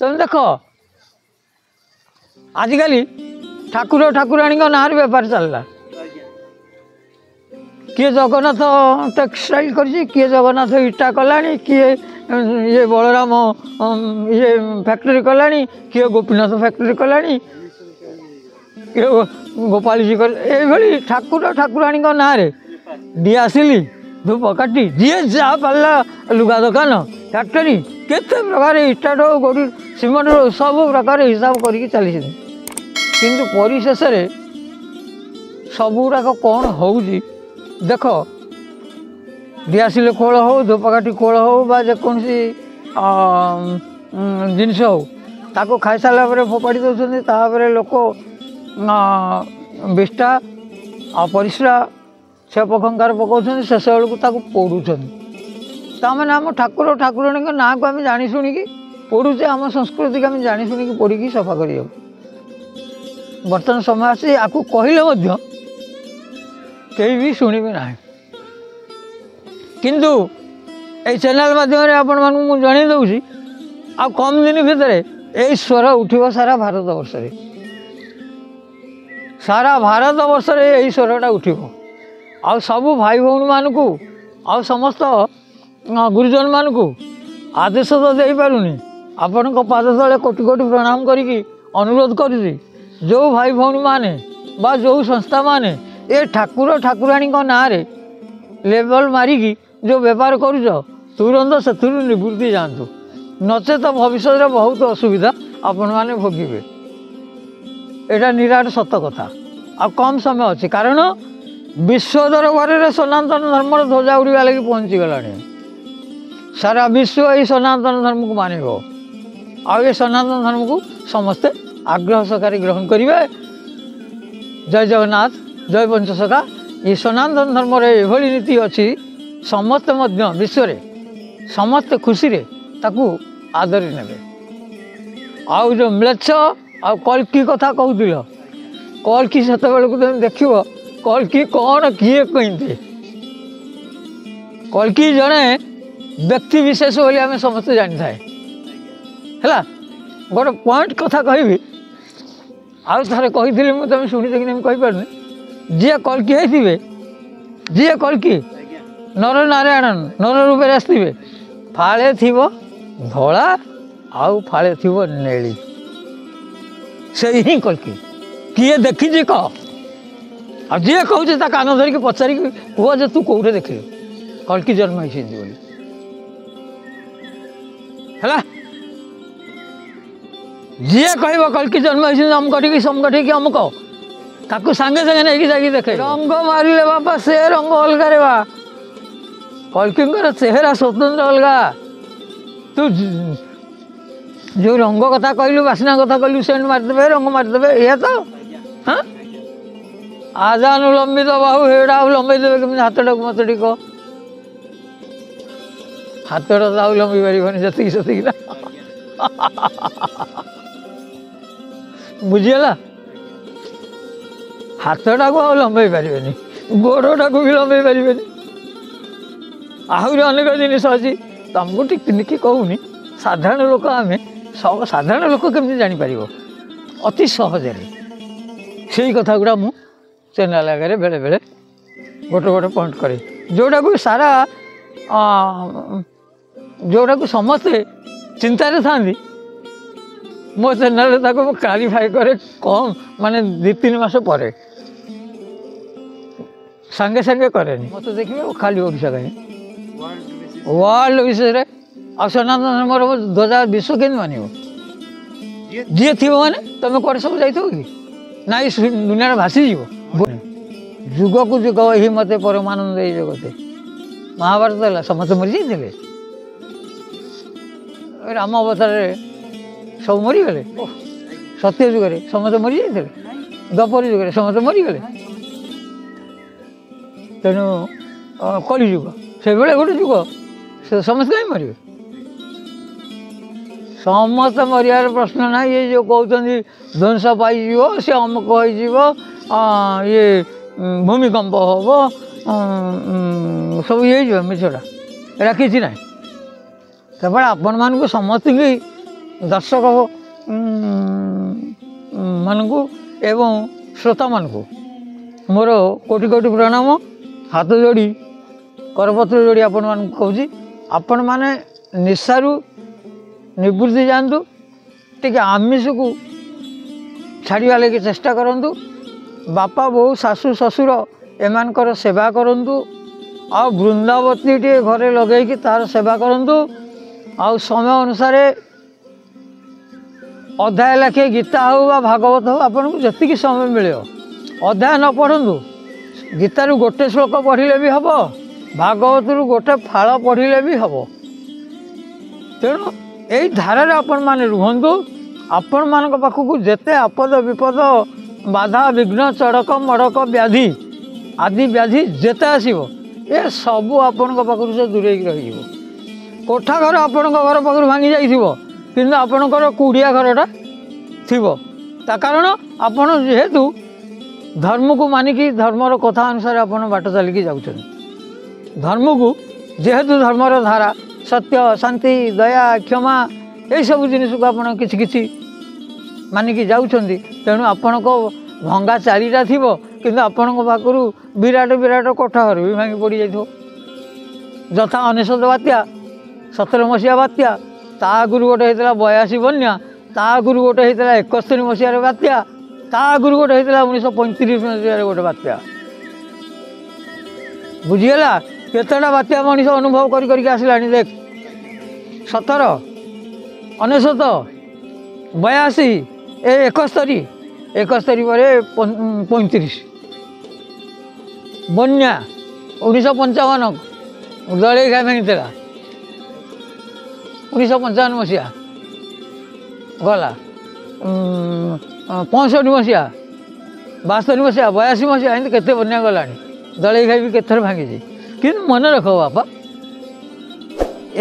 तुम देख आजिकल ठाकुर ठाकुराणी ना बेपार चलला किए जगन्नाथ टेक्सटाइल किए जगन्नाथ इटा कला किए ये बलराम ये फैक्ट्री कला किए गोपीनाथ फैक्ट्री कला किए गोपाल जी ये ठाकुर ठाकुराणी ना दिआसिली धूप काटी जी जा पाला लुगा दुकान फैक्ट्री केते प्रकार इटा गोटी सीमेंट सब प्रकार हिसाब करके चली किंतु परिशेष सबुराक कौन हो देख दिआसिल खोल हो धूपकाठी खोल हो जेकोसी जिनस हो ताको खाई सारा फोपाड़ी दौरान लोक विष्टा परिश्रा से पखंकार पकाउछन शेष बेलू पोड़ुन ताने आम ठाकुर ठाकुराणी ना को आम जानी शुणिकी पोड़ुचे आम संस्कृति आम जानी शुणिकी पोड़ी सफा कर बर्तमान समय आसी आपको कहले कहीं भी शुणवे ना किंतु ये चैनल माध्यम आपण मानू जन दूसरी आ कम दिन भितर यही स्वर उठिब सारा भारत वर्ष सारा भारत वर्ष यही स्वरटा उठिब आ सबू भाई भौणी मानू आ समस्त गुरुजन मानू आदेश तो दे पारुनी आपण पाद तले कोटि कोटि प्रणाम करी अनुरोध करुँगी जो भाई भौणी माने बा जो संस्था माने ये ठाकुर ठाकुराणी ना लेवल मारिकी जो बेपार करुच तुरंत से निवृत्ति जातु नचे तो भविष्य में बहुत असुविधा आपण मैंने भोगे यहाँ निराट सत कथा आ कम समय अच्छी कारण विश्व दरबार में सनातन धर्म ध्वजा उड़ा लगी पहुँची गला सारा विश्व ये सनातन धर्म को मानव आ सनातन धर्म को समस्ते आग्रह सहकारी ग्रहण करेंगे। जय जगन्नाथ जय पंचसखा ये सनातन धर्म एभली नीति अच्छी समस्ते विश्व समस्ते खुशी रे ताकू आदरी ने आउ जो म्लेच्छ आ कल्की कथा कहूल कल्की से तुम देख कल्की कौन किए कहते कल्की जड़े व्यक्ति विशेष बोली आम समस्ते जानी थाए है गोटे पॉइंट कथा कहि आउ थे कही मुझे तुम शुणी कि कहीपार जी कल्की होते जी कल्की नर नारायण नर रूप आसवे फाड़े थी धला आउ फाड़े थी नेली से ही कल्की किए देखी कह आ जी कहे कान धरिकी पचारि कह जे तू कौटे देख कल्की जन्म होती है जी कह कल्की जन्म होती अमुक समकठी कि अमुक ताकू सांगे सांगे नहीं जाकि देखे रंग मारे बापा से रंग अलग रे बा कल्की चेहरा स्वतंत्र अलग तू जो रंग कथा कहलु बासना कथा कहलु सेंट मारिदे रंग मारिदे ये तो हाँ आजानुलंबित बाहु हेड़ा लंबे देवे कमी हाथटा को मत टिक हाथटा तो लंबी पार जी ना बुझीगला हाथटा को लंबे पारे गोड़टा को भी लंबे पारे आहरी अनेक जिनिस अच्छी तुमको टिकनिक कहूनी साधारण लोक आम साधारण लोक केमती जापर अति सहज से कथा गुड़ा मु चैनल आगे बेले बेले गोटे गोटे पॉइंट करे जोटा को सारा जोटा को समस्ते चिंतार था मो चैनल क्लारिफाई करे कम माने 2-3 मास पर सांगे सांगे करे मत देखिए खाली ओडिशा कहीं वर्ल्ड विषय में आ सनातन धर्म ध्वजा विश्व के मानव जी थी मैंने तुम कौन सब जाइए कि ना दुनिया भासी जुग को जुग ही मत परमानंद जगते महाभारत है समस्त मरी जाते राम अवतार सब मरीगले सत्य जुगे समस्त मरी जाते द्वापर जुगे समस्त मरीगले तेणु कली जुग से गोटे जुग से समस्त कहीं मरवे समस्त मरियार प्रश्न ना ये जो कहते ध्वंस पाई सी अमुक हो ये भूमिकंप हम सब ये मिछड़ा एटा कि ना केवल आपण मान समस्त दर्शक मानकु एवं श्रोता मानकु मोर कोटि कोटि प्रणाम हाथ जोड़ी करपत्र जोड़ी आपण मान कहूँ आपण मैंने निशारू निवृत्ति जातु टे आमिष को छाड़ा लगे चेष्टा करूँ बापा बोऊ शाशु ससुर एमानकर सेवा करूँ आ वृंदावती टे घरे लगे तार सेवा करूँ आ समय अनुसार अध्याय लेखे गीता हो भागवत हो आपन को जी समय मिले अध्याय न पढ़ु गीतारू गोटे श्लोक पढ़ले भी हम भागवत गोटे फाड़ पढ़ले भी हम तेणु यही धारा आपण मैंने रुहतु आपण मान पाखक जिते आपद विपद बाधा विघ्न चड़क मड़क व्याधि आदि व्याधि जिते आसो ये सबू आपण पाखु से दूरे रही कोठा घर आपण घर पाखु भांगी जाइए किंतु आपणकर कुड़िया घरटा थो ता कारण आपण जेहेतु धर्म को मानिकी धर्मर कथा अनुसार आपण बाट चलिकी जाऊँ धर्म को जेहेतु धर्मर धारा सत्य शांति दया क्षमा यही सब जिनिस को आपण किछि किछि मानिकी जाउछंदी तेणु आपण को भंगा चालीटा थिबो किंतु आपण को पाखरु विराट विराट कोठा घर भी भांगी पड़ी जाइथो यथा 19 बात्या 17 मसीहा बात्या ता आगुरु गोटे होता 82 बन्या ता आगुरु गोटे होता 71 मसीहार बात्या ता आगुरु गोटे होता 1935 मसीहार गोटे बात्या बुझीगला केतटा बात्या मनीष अनुभव कर आसला देख 17 19 82 71 पर 35 बन्या 1955 दलई खाई भांगी 1955 मसीहा गला 65 मसीहा 72 मसीहा 82 मसीहा एमती केते बन्या गला दलई खाई भी केत भांगी कि मन रख बापा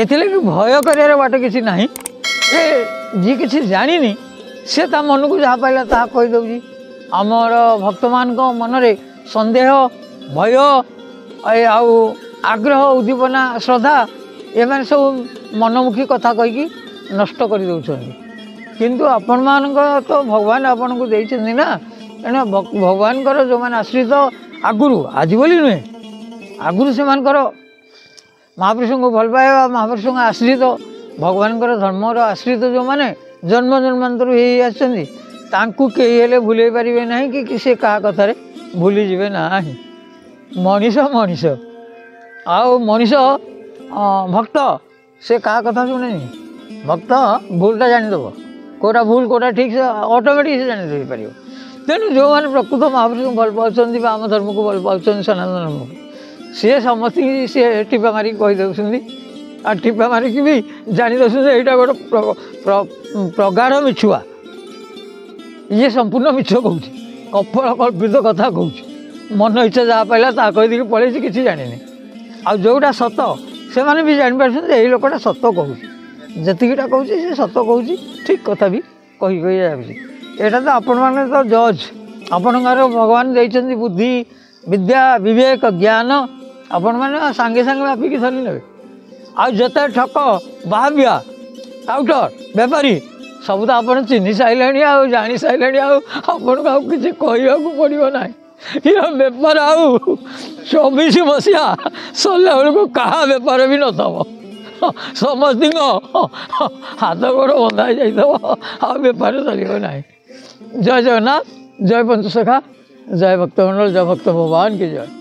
एथिले भय कर बाट किसी ना जी किसी जानी सी ता मन को जहाँ पाइला ता कहीदे आमर भक्त मान मनरे संदेह भय आग्रह उद्दीपना श्रद्धा एम सब मनमुखी कथा कहीकि नष्ट कर किंतु आपण मान तो भगवान आपन को देइछन्ति ना तेणु भगवान जो मैंने आश्रित आगुरु आज बोली नुहे आगुरु से महापुरुष को भल पाइबा महापुरुष आश्रित भगवान धर्मर आश्रित जो मैंने जन्म जन्मांतर हो कई भूल पारे ना कि सी क्या कथार भूली जीवे ना मनीष मनीष आउ मनीष भक्त से क्या कथा शुणे भक्त भूलटा जानीदेव कौटा भूल कौटा ठीक से ऑटोमेटिक से जानी पार तेणु जो मैंने प्रकृत महापुरुष को भल पाँच आम धर्म को भल पाँच सनातन धर्म को सी समस्त सी टीपा मारिक कहीदे आ टीपा मारिक भी जानी दे यहाँ गोटे प्रगाढ़ मिछुआ ये संपूर्ण मिछ कहूँ कपड़ कल्पित कथा कहूँ मन इच्छा जहाँ पाइला ता कहीदी पलैसी किसी जानी आ जोटा सत से मैंने भी जापर यही लोकटा सत कहूँ जीटा कहूँ सी सत कहूँ ठीक कथा भी कही कही यहाँ तो आपण मैंने तो जज आपण भगवान देते बुद्धि विद्या विवेक ज्ञान आपण मैंने सांगे सांगे मापिकी धरी ने आते ठक बाहाबिया टाउटर बेपारी सब तो आप चिन्ह सारे जानी सारे आपन को किसी कहवाक पड़ो ना ये बेपार आउ 24 मसीहा सरला बेलू क्या बेपार भी न समस्त हाथ गोड़ बंधा जा बेपार चलो ना जय जगन्नाथ जय पंचसखा जय भक्तमंडल जय भक्त भगवान की जय।